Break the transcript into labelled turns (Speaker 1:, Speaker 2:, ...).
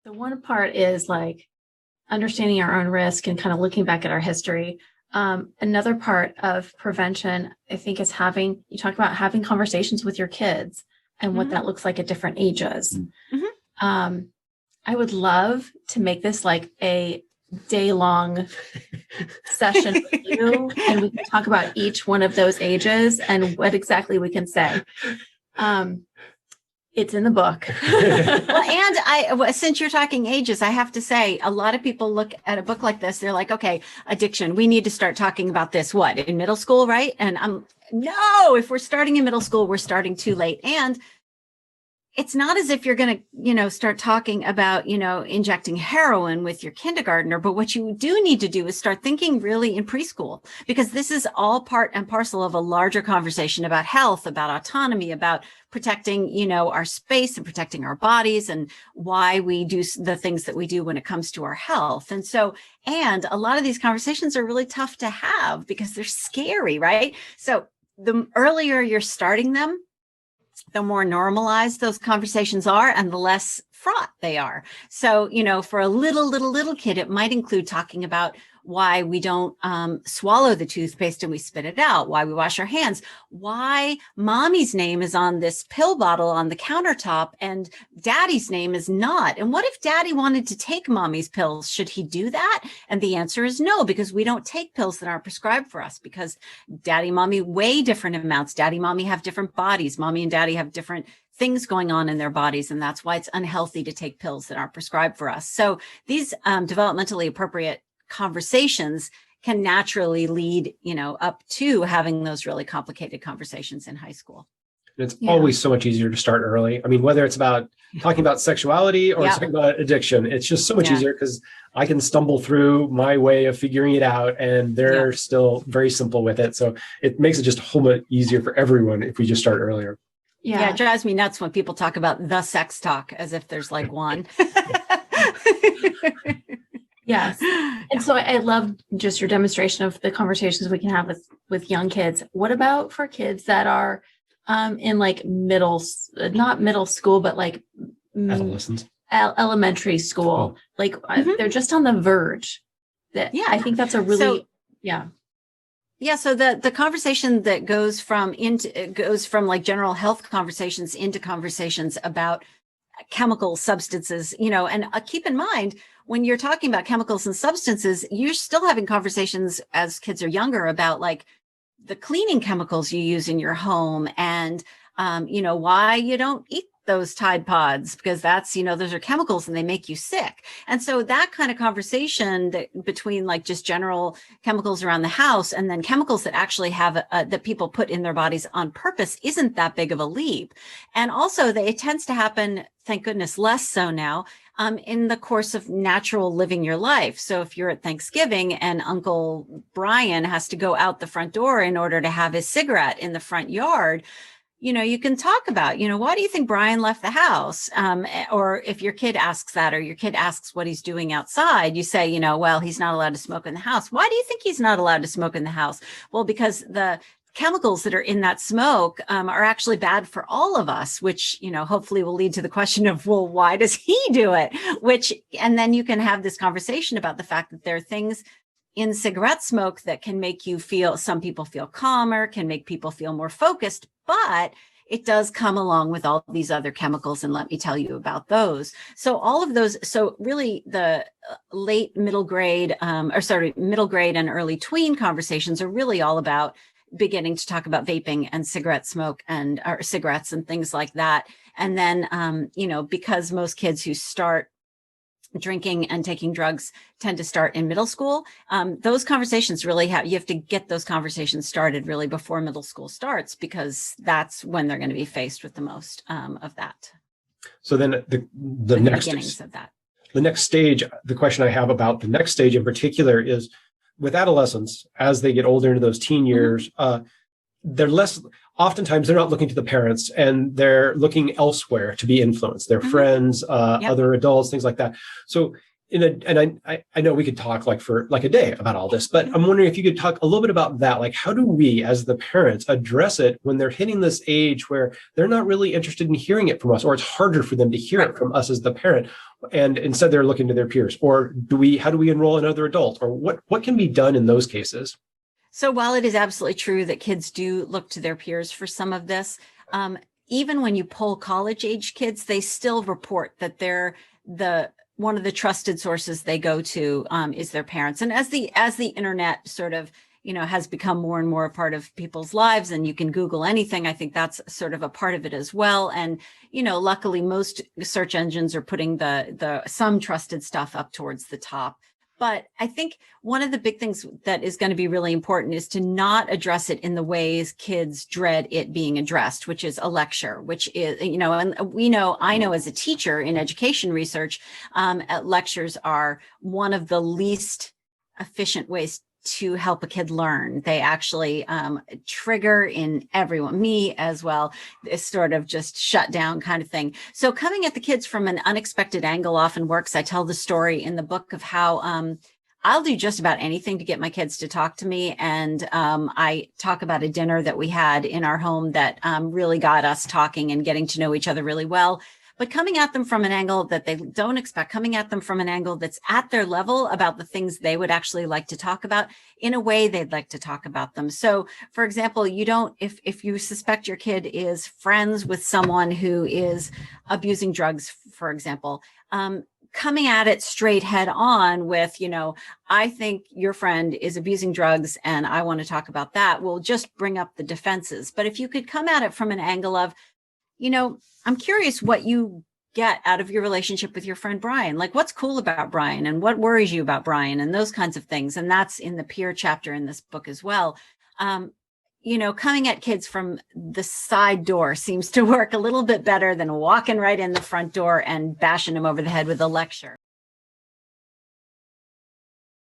Speaker 1: The one part is like understanding our own risk and kind of looking back at our history. Another part of prevention, I think, is you talk about having conversations with your kids and what that looks like at different ages. I would love to make this like a day-long session with you, and we can talk about each one of those ages and what exactly we can say. It's in the book.
Speaker 2: Well, and since you're talking ages, I have to say, a lot of people look at a book like this. They're like, okay, addiction. We need to start talking about this. What, in middle school, right? And no, if we're starting in middle school, we're starting too late. And it's not as if you're going to, start talking about, injecting heroin with your kindergartner. But what you do need to do is start thinking really in preschool, because this is all part and parcel of a larger conversation about health, about autonomy, about protecting, our space and protecting our bodies, and why we do the things that we do when it comes to our health. And a lot of these conversations are really tough to have because they're scary, right? So the earlier you're starting them, the more normalized those conversations are and the less fraught they are. So, for a little kid, it might include talking about why we don't swallow the toothpaste and we spit it out, why we wash our hands, why mommy's name is on this pill bottle on the countertop and daddy's name is not. And what if daddy wanted to take mommy's pills? Should he do that? And the answer is no, because we don't take pills that aren't prescribed for us, because daddy, mommy weigh different amounts. Daddy, mommy have different bodies. Mommy and daddy have different things going on in their bodies. And that's why it's unhealthy to take pills that aren't prescribed for us. So these developmentally appropriate conversations can naturally lead, up to having those really complicated conversations in high school.
Speaker 3: It's always so much easier to start early. I mean, whether it's about talking about sexuality or talking about addiction, it's just so much easier because I can stumble through my way of figuring it out and they're still very simple with it. So it makes it just a whole lot easier for everyone if we just start earlier.
Speaker 2: Yeah, it drives me nuts when people talk about the sex talk as if there's like one.
Speaker 1: Yes. And so I love just your demonstration of the conversations we can have with young kids. What about for kids that are in like not middle school, but like
Speaker 3: adolescents,
Speaker 1: elementary school? Like they're just on the verge. I think that's a really,
Speaker 2: Yeah. So the conversation that goes from like general health conversations into conversations about chemical substances, and keep in mind, when you're talking about chemicals and substances, you're still having conversations as kids are younger about like the cleaning chemicals you use in your home and, why you don't eat those Tide Pods, because that's, those are chemicals and they make you sick. And so that kind of conversation between like just general chemicals around the house and then chemicals that actually have that people put in their bodies on purpose isn't that big of a leap. And also it tends to happen, thank goodness, less so now, in the course of natural living your life. So if you're at Thanksgiving and Uncle Brian has to go out the front door in order to have his cigarette in the front yard, you can talk about, why do you think Brian left the house? Or if your kid asks that, or your kid asks what he's doing outside, you say, well, he's not allowed to smoke in the house. Why do you think he's not allowed to smoke in the house? Well, because the chemicals that are in that smoke are actually bad for all of us, which, hopefully will lead to the question of, well, why does he do it? And then you can have this conversation about the fact that there are things in cigarette smoke that can make some people feel calmer, can make people feel more focused, but it does come along with all these other chemicals. And let me tell you about those. So all of those, so really the middle grade and early tween conversations are really all about beginning to talk about vaping and cigarette smoke or cigarettes and things like that. And then, because most kids who start drinking and taking drugs tend to start in middle school. Those conversations you have to get those conversations started really before middle school starts, because that's when they're going to be faced with the most of that.
Speaker 3: So then the next
Speaker 2: beginnings of that.
Speaker 3: The next stage, the question I have about the next stage in particular is with adolescents, as they get older into those teen years, oftentimes they're not looking to the parents and they're looking elsewhere to be influenced, their friends, other adults, things like that. So I know we could talk like for like a day about all this, but I'm wondering if you could talk a little bit about that. Like, how do we as the parents address it when they're hitting this age where they're not really interested in hearing it from us, or it's harder for them to hear it from us as the parent, and instead they're looking to their peers? Or how do we enroll another adult, or what can be done in those cases?
Speaker 2: So while it is absolutely true that kids do look to their peers for some of this, even when you poll college age kids, they still report that they're one of the trusted sources they go to is their parents. And as the internet sort of, has become more and more a part of people's lives, and you can Google anything, I think that's sort of a part of it as well. And, luckily most search engines are putting the some trusted stuff up towards the top. But I think one of the big things that is going to be really important is to not address it in the ways kids dread it being addressed, which is a lecture, which is, and I know as a teacher in education research, lectures are one of the least efficient ways to help a kid learn. They actually trigger in everyone, me as well, this sort of just shut down kind of thing. So coming at the kids from an unexpected angle often works. I tell the story in the book of how I'll do just about anything to get my kids to talk to me. And I talk about a dinner that we had in our home that really got us talking and getting to know each other really well. But coming at them from an angle that they don't expect, coming at them from an angle that's at their level about the things they would actually like to talk about in a way they'd like to talk about them. So, for example, if you suspect your kid is friends with someone who is abusing drugs, for example, coming at it straight head on with, I think your friend is abusing drugs and I want to talk about that, will just bring up the defenses. But if you could come at it from an angle of, I'm curious what you get out of your relationship with your friend Brian. Like, what's cool about Brian and what worries you about Brian and those kinds of things. And that's in the peer chapter in this book as well. Coming at kids from the side door seems to work a little bit better than walking right in the front door and bashing them over the head with a lecture.